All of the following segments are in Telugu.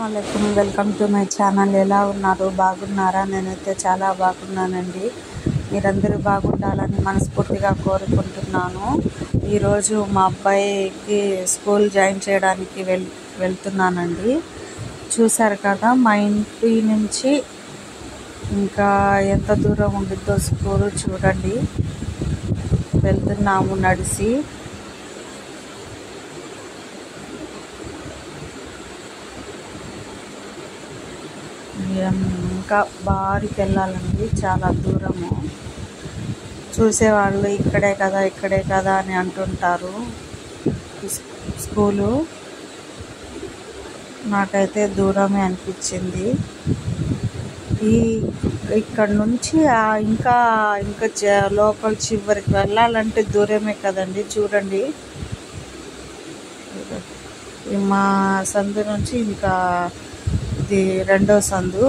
అస్సలాముఅలైకుం, వెల్కమ్ టు మై ఛానల్. ఎలా ఉన్నారు? బాగున్నారా? నేనైతే చాలా బాగున్నానండి. మీరందరూ బాగుండాలని మనస్ఫూర్తిగా కోరుకుంటున్నాను. ఈరోజు మా అబ్బాయికి స్కూల్ జాయిన్ చేయడానికి వెళ్తున్నానండి. చూశారు కదా, మా ఇంటి నుంచి ఇంకా ఎంత దూరం ఉండిద్దో స్కూల్ చూడండి. వెళ్తున్నాము నడిచి. ఇంకా బారికి వెళ్ళాలండి, చాలా దూరము. చూసేవాళ్ళు ఇక్కడే కదా అని అంటుంటారు. స్కూలు నాకైతే దూరమే అనిపించింది. ఇక్కడ నుంచి ఇంకా లోపల చివరికి వెళ్ళాలంటే దూరమే కదండి. చూడండి, మా సందు నుంచి ఇంకా ఇది రెండో సందు.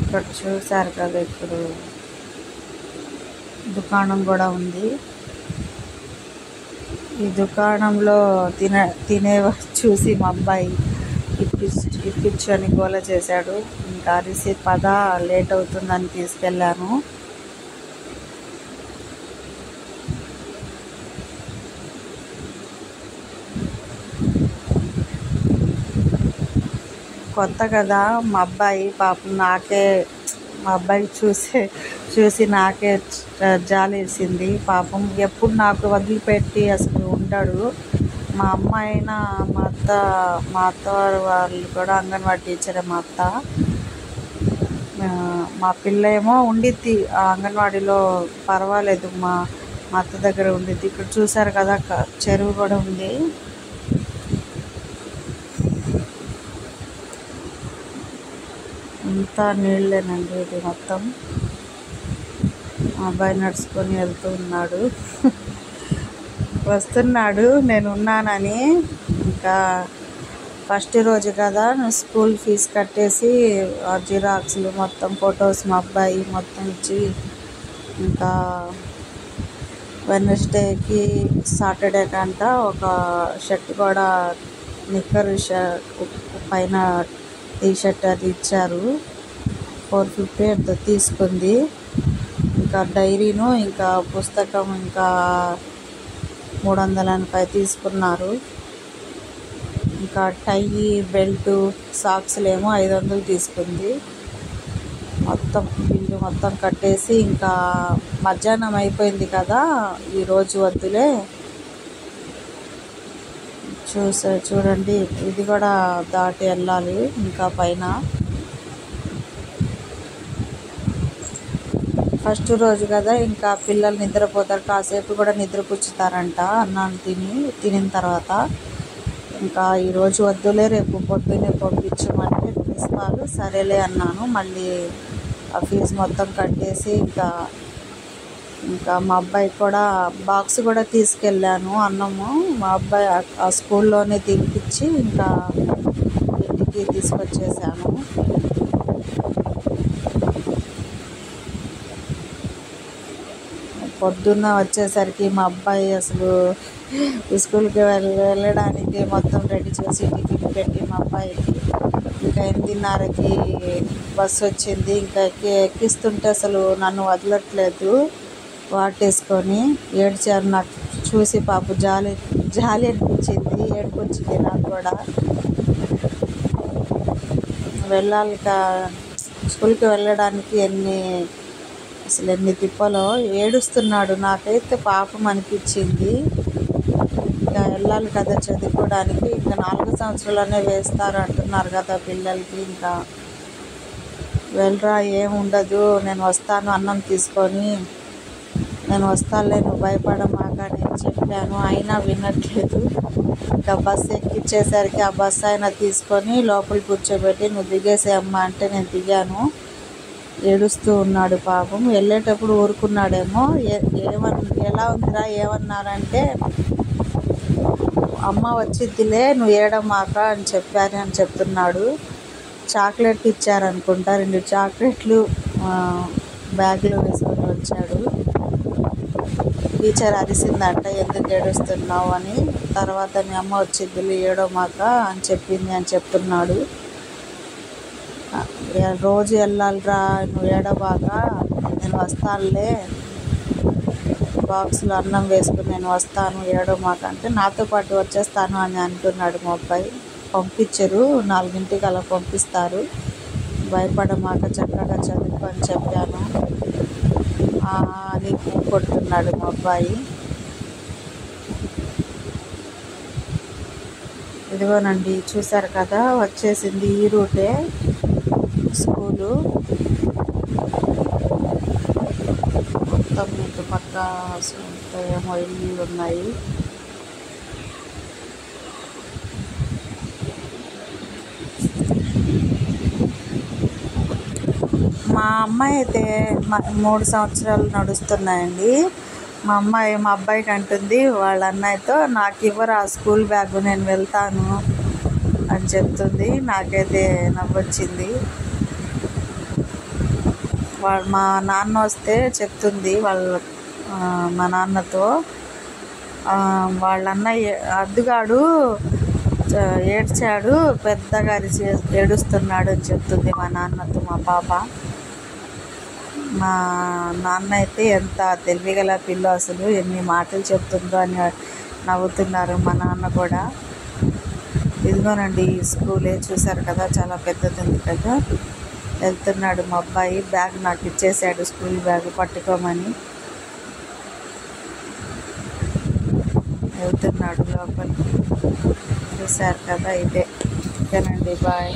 ఇక్కడ చూశారు కదా, ఇప్పుడు దుకాణం కూడా ఉంది. ఈ దుకాణంలో తినే చూసి మా అబ్బాయి ఇప్పించని గోల చేశాడు. ఇంకా అరిసి పద, లేట్ అవుతుందని తీసుకెళ్ళాను. కొత్త కదా మా అబ్బాయి, పాపం మా అబ్బాయి చూసి నాకే జాలేసింది. పాపం ఎప్పుడు నాకు వదిలిపెట్టి అసలు ఉండడు. మా అమ్మ అయినా మా అత్తవారు వాళ్ళు కూడా అంగన్వాడీ టీచరే. మా పిల్ల ఏమో ఉండిద్ది ఆ అంగన్వాడీలో, పర్వాలేదు, మా అత్త దగ్గర ఉండిద్ది. ఇక్కడ చూసారు కదా, చెరువు కూడా ఉంది. అంతా నీళ్ళేనండి ఇది మొత్తం. మా అబ్బాయి నడుచుకొని వెళ్తూ ఉన్నాడు. వస్తున్నాడు నేను ఉన్నానని. ఇంకా ఫస్ట్ రోజు కదా, స్కూల్ ఫీజు కట్టేసి జిరాక్స్లు మొత్తం, ఫొటోస్ మా అబ్బాయి మొత్తం ఇచ్చి, ఇంకా వెడ్నెస్డేకి సాటర్డే కంట ఒక షర్ట్ కూడా, నిక్కర్ పైన టీషర్ట్ అది ఇచ్చారు. 450 ఎంతో తీసుకుంది. ఇంకా డైరీను, ఇంకా పుస్తకం, ఇంకా 380 తీసుకున్నారు. ఇంకా టై, బెల్టు, సాక్స్లేమో 500 తీసుకుంది. మొత్తం బిల్లు మొత్తం కట్టేసి, ఇంకా మధ్యాహ్నం అయిపోయింది కదా, ఈరోజు వద్దులే. చూడండి, ఇది కూడా దాటి వెళ్ళాలి ఇంకా పైన. ఫస్ట్ రోజు కదా, ఇంకా పిల్లలు నిద్రపోతారు, కాసేపు కూడా నిద్రపుచ్చుతారంట అన్నం తినిన తర్వాత. ఇంకా ఈరోజు వద్దులే, రేపు పొద్దున్నే పంపించమంటే ప్రిన్సిపాల్ సరేలే అన్నాను. మళ్ళీ ఆ ఫీజు మొత్తం కట్టేసి, ఇంకా మా అబ్బాయి కూడా బాక్స్ కూడా తీసుకెళ్ళాను అన్నము. మా అబ్బాయి ఆ స్కూల్లోనే తినిపించి ఇంకా ఇంటికి తీసుకొచ్చేసాను. పొద్దున్న వచ్చేసరికి మా అబ్బాయి అసలు స్కూల్కి వెళ్ళడానికి మొత్తం రెడీ చేసి టిఫిన్ పెట్టి, మా అబ్బాయికి ఇంకా 8:30కి బస్సు వచ్చింది. ఇంకా ఎక్కిస్తుంటే అసలు నన్ను వదలట్లేదు, వాటేసుకొని ఏడ్చారు. నాకు చూసి పాప జాలి అనిపించింది, ఏడుపు వచ్చింది నాకు కూడా. వెళ్ళాలి స్కూల్కి వెళ్ళడానికి ఎన్ని తిప్పలో. ఏడుస్తున్నాడు, నాకైతే పాపం అనిపించింది. ఇంకా వెళ్ళాలి కదా చదువుకోవడానికి. ఇంకా 4 సంవత్సరాలనే వేస్తారు అంటున్నారు కదా పిల్లలకి. ఇంకా వెళ్ళరా, ఏముండదు, నేను వస్తాను, అన్నం తీసుకొని నేను వస్తానులే, నువ్వు భయపడమాక నేను చెప్పాను. అయినా వినట్లేదు. ఇంకా బస్సు ఎక్కిచ్చేసరికి ఆ బస్సు అయినా తీసుకొని లోపల కూర్చోబెట్టి, నువ్వు దిగేసేయమ్మా అంటే నేను దిగాను. ఏడుస్తూ ఉన్నాడు పాపం. వెళ్ళేటప్పుడు ఊరుకున్నాడేమో. ఎలా ఉందిరా, ఏమన్నారంటే, అమ్మ వచ్చిద్దిలే, నువ్వు ఏడమాక అని చెప్తున్నాడు. చాక్లెట్ ఇచ్చారనుకుంటా, 2 చాక్లెట్లు బ్యాగ్లో వేసుకొని వచ్చాడు. టీచర్ అరిసిందంట, ఎందుకు ఏడుస్తున్నావు అని. తర్వాత మీ అమ్మ వచ్చిద్దులు ఏడోమాక అని చెప్పింది అని చెప్తున్నాడు. రోజు వెళ్ళాలిరా, నువ్వు ఏడోబాగా, నేను వస్తానులే, బాక్స్లో అన్నం వేసుకుని నేను వస్తాను, ఏడోమాక అంటే నాతో పాటు వచ్చేస్తాను అని అంటున్నాడు మా అబ్బాయి. పంపించరు, 4ంటికి అలా పంపిస్తారు, భయపడమాక చక్కగా చదువుకో అని చెప్పాను అని కొడుతున్నాడు మా అబ్బాయి. ఇదిగోనండి, చూసారు కదా, వచ్చేసింది. ఈ రూటే స్కూలు. మొత్తం మీకు పక్క ఏమో ఇల్లు ఉన్నాయి. మా అమ్మాయి అయితే 3 సంవత్సరాలు నడుస్తున్నాయండి. మా అబ్బాయికి అంటుంది వాళ్ళ అన్నయ్యతో, నాకు ఇవ్వరు ఆ స్కూల్ బ్యాగ్, నేను వెళ్తాను అని చెప్తుంది. నాకైతే నవ్వొచ్చింది. మా నాన్న వస్తే చెప్తుంది మా నాన్నతో, వాళ్ళ అన్నయ్య అద్దుగాడు ఏడ్చాడు, పెద్దగా ఏడుస్తున్నాడు అని చెప్తుంది మా నాన్నతో మా పాప. మా నాన్న అయితే ఎంత తెలివిగల పిల్ల, అసలు ఎన్ని మాటలు చెప్తుందో అని నవ్వుతున్నారు మా నాన్న కూడా. ఇదిగోనండి స్కూలే, చూసారు కదా, చాలా పెద్దది ఉంది కదా. వెళ్తున్నాడు మా అబ్బాయి, బ్యాగ్ నాకు ఇచ్చేసాడు, స్కూల్ బ్యాగ్ పట్టుకోమని. వెళ్తున్నాడు లోపలికి. చూసారు కదా, ఇదే. ఓకేనండి, బాయ్.